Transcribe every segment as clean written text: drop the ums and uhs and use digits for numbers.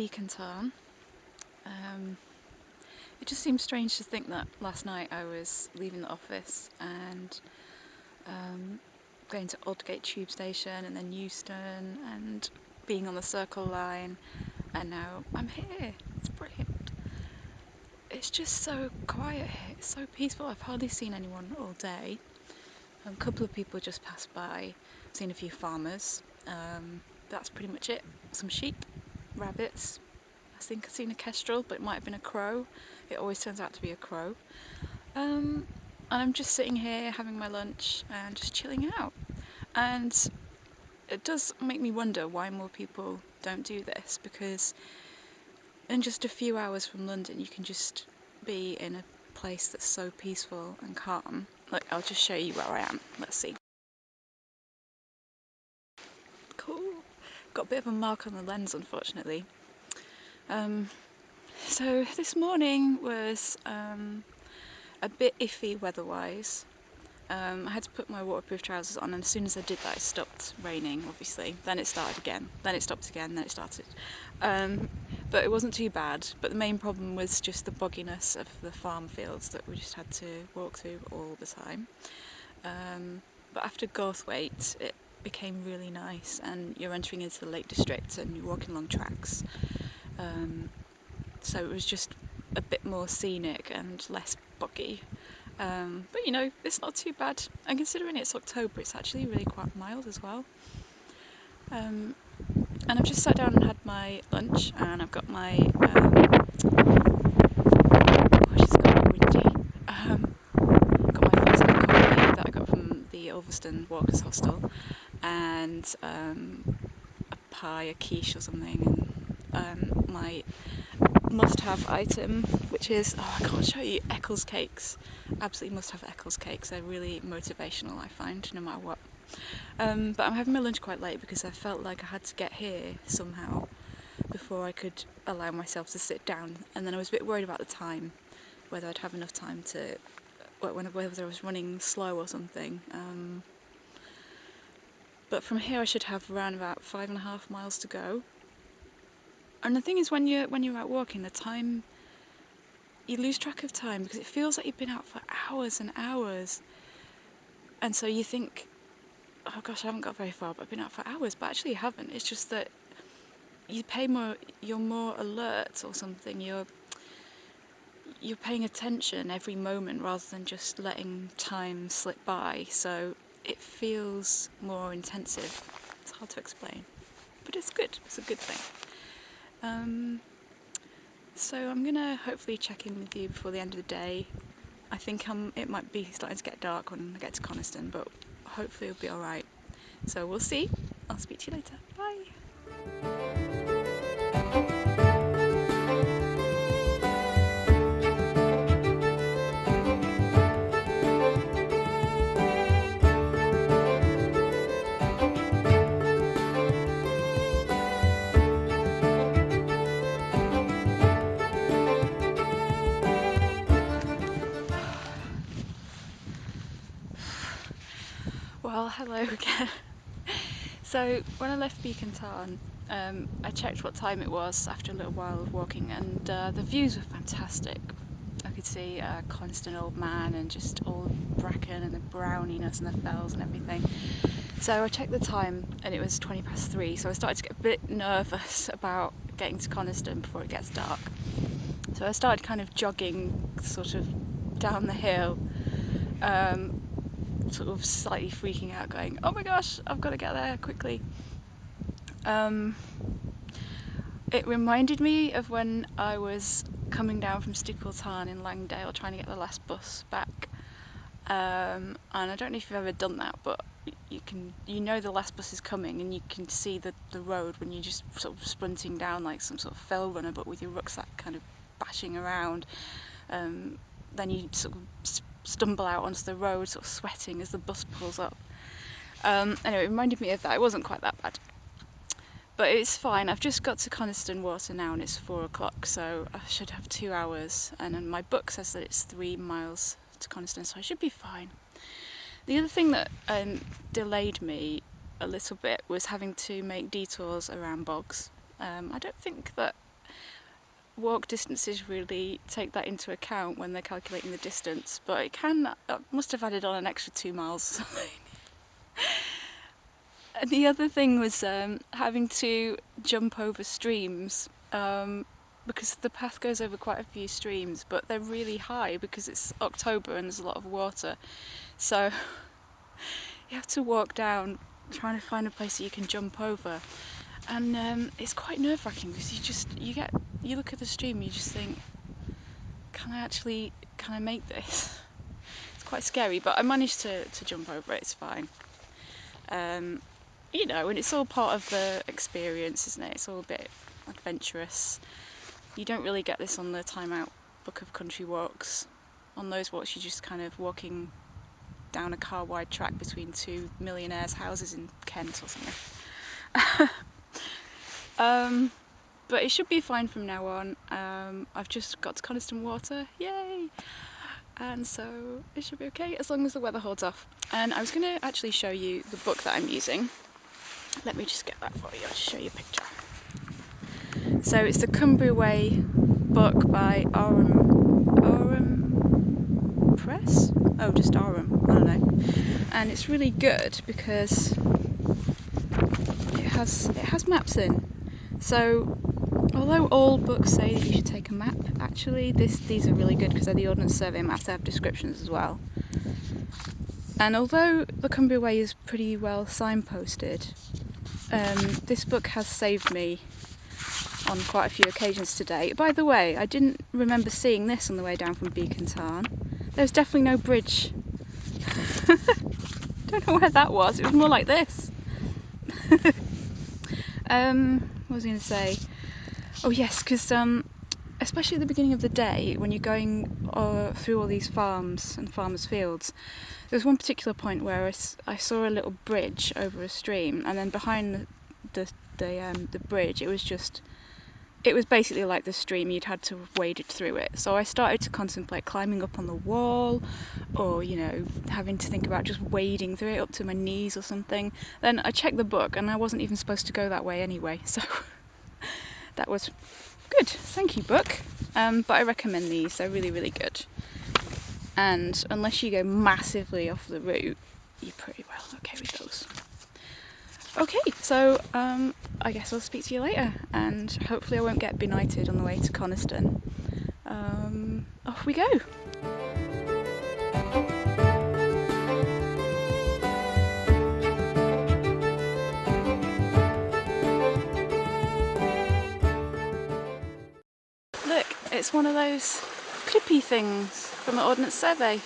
Beacon Town. It just seems strange to think that last night I was leaving the office and going to Aldgate Tube Station and then Euston and being on the Circle line, and now I'm here. It's brilliant. It's just so quiet here. It's so peaceful. I've hardly seen anyone all day. A couple of people just passed by. Seen a few farmers. That's pretty much it. Some sheep, rabbits. I think I've seen a kestrel, but it might have been a crow. It always turns out to be a crow. And I'm just sitting here having my lunch and just chilling out. And it does make me wonder why more people don't do this, because in just a few hours from London you can just be in a place that's so peaceful and calm. Look, I'll just show you where I am. Let's see. Cool. Got a bit of a mark on the lens, unfortunately. So this morning was a bit iffy weather-wise. I had to put my waterproof trousers on, and as soon as I did that, it stopped raining, obviously. Then it started again. Then it stopped again. Then it started. But it wasn't too bad. But the main problem was just the bogginess of the farm fields that we just had to walk through all the time. But after Gawthwaite, it became really nice, and you're entering into the Lake District and you're walking along tracks. So it was just a bit more scenic and less boggy. But you know, it's not too bad. And considering it's October, it's actually really quite mild as well. And I've just sat down and had my lunch, and I've got my gosh, it's got windy. Got my first cup of coffee that I got from the Ulverston Walkers Hostel, and a pie, a quiche or something, and my must-have item, which is, oh, I can't show you, Eccles cakes. Absolutely must have Eccles cakes. They're really motivational, I find, no matter what. But I'm having my lunch quite late because I felt like I had to get here somehow before I could allow myself to sit down. And then I was a bit worried about the time, whether I'd have enough time to, whether I was running slow or something. But from here I should have around about 5.5 miles to go. And the thing is, when you're out walking, the time, you lose track of time because it feels like you've been out for hours and hours. And so you think, oh gosh, I haven't got very far, but I've been out for hours. But actually you haven't. It's just that you're more alert or something. You're paying attention every moment rather than just letting time slip by. So it feels more intensive. It's hard to explain, but it's good. It's a good thing. So I'm gonna hopefully check in with you before the end of the day. I think it might be starting to get dark when I get to Coniston, but hopefully it'll be alright. So we'll see. I'll speak to you later. Bye. Well, hello again. So when I left Beacon Tarn, I checked what time it was after a little while of walking, and the views were fantastic. I could see Coniston Old Man and just all the bracken and the browniness and the fells and everything. So I checked the time, and it was 3:20. So I started to get a bit nervous about getting to Coniston before it gets dark. So I started kind of jogging sort of down the hill, sort of slightly freaking out, going, oh my gosh, I've got to get there quickly. It reminded me of when I was coming down from Stickle Tarn in Langdale trying to get the last bus back. And I don't know if you've ever done that, but you know the last bus is coming, and you can see the road when you're just sort of sprinting down like some sort of fell runner, but with your rucksack kind of bashing around. Then you sort of stumble out onto the road, sort of sweating as the bus pulls up. Anyway, it reminded me of that. It wasn't quite that bad, but it's fine. I've just got to Coniston Water now, and it's 4 o'clock, so I should have 2 hours. And then my book says that it's 3 miles to Coniston, so I should be fine. The other thing that delayed me a little bit was having to make detours around bogs. I don't think that walk distances really take that into account when they're calculating the distance, but I must have added on an extra 2 miles or something. And the other thing was having to jump over streams, because the path goes over quite a few streams, but they're really high because it's October and there's a lot of water. So you have to walk down trying to find a place that you can jump over. And it's quite nerve-wracking because you look at the stream and you just think, can I make this? It's quite scary, but I managed to jump over it. It's fine. And it's all part of the experience, isn't it? It's all a bit adventurous. You don't really get this on the Time Out book of country walks. On those walks, you're just kind of walking down a car-wide track between two millionaires' houses in Kent or something. But it should be fine from now on. I've just got to Coniston Water, yay! And so it should be okay as long as the weather holds off. And I was going to actually show you the book that I'm using. Let me just get that for you. I'll just show you a picture. So it's the Cumbria Way book by Aram Press? Oh, just Aram, I don't know. And it's really good because it has maps in. So although all books say that you should take a map, actually these are really good because they're the Ordnance Survey maps. They have descriptions as well. And although the Cumbria Way is pretty well signposted, this book has saved me on quite a few occasions today. By the way, I didn't remember seeing this on the way down from Beacon Tarn. There's definitely no bridge. Don't know where that was. It was more like this. What was I going to say? Oh yes, because especially at the beginning of the day when you're going through all these farms and farmers' fields, there was one particular point where I saw a little bridge over a stream, and then behind the bridge, it was basically like the stream. You'd had to have waded through it. So I started to contemplate climbing up on the wall, or having to think about just wading through it up to my knees or something. Then I checked the book, and I wasn't even supposed to go that way anyway. So that was good. Thank you, book. But I recommend these. They're really, really good. And unless you go massively off the route, you're pretty well okay with those. Okay, so I guess I'll speak to you later, and hopefully I won't get benighted on the way to Coniston. Off we go. Look, it's one of those clippy things from the Ordnance Survey.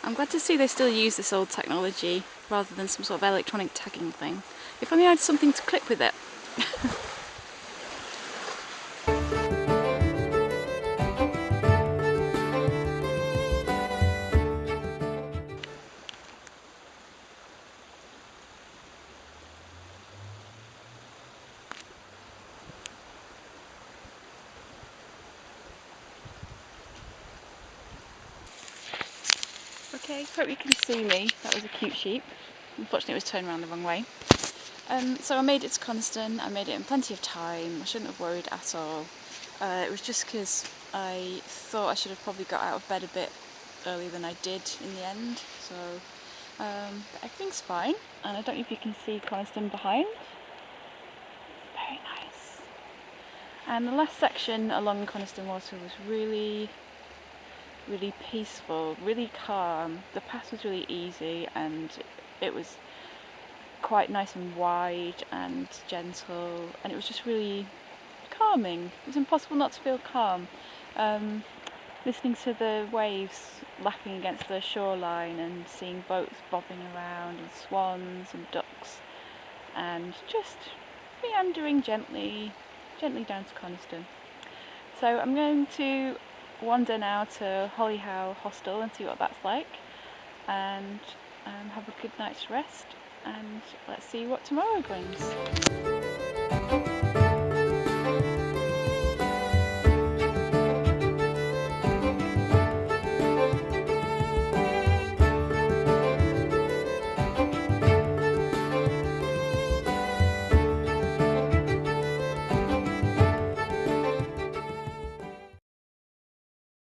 I'm glad to see they still use this old technology rather than some sort of electronic tagging thing. If only I had something to clip with it. Okay, hope you can see me. That was a cute sheep. Unfortunately it was turned around the wrong way. So I made it to Coniston. I made it in plenty of time. I shouldn't have worried at all. It was just because I thought I should have probably got out of bed a bit earlier than I did in the end. So but everything's fine. And I don't know if you can see Coniston behind. Very nice. And the last section along Coniston Water was really, really peaceful, really calm. The path was really easy, and it was quite nice and wide and gentle, and it was just really calming. It was impossible not to feel calm. Listening to the waves lapping against the shoreline and seeing boats bobbing around and swans and ducks, and just meandering gently down to Coniston. So I'm going to wander now to Hollyhow Hostel and see what that's like, and have a good night's rest, and let's see what tomorrow brings.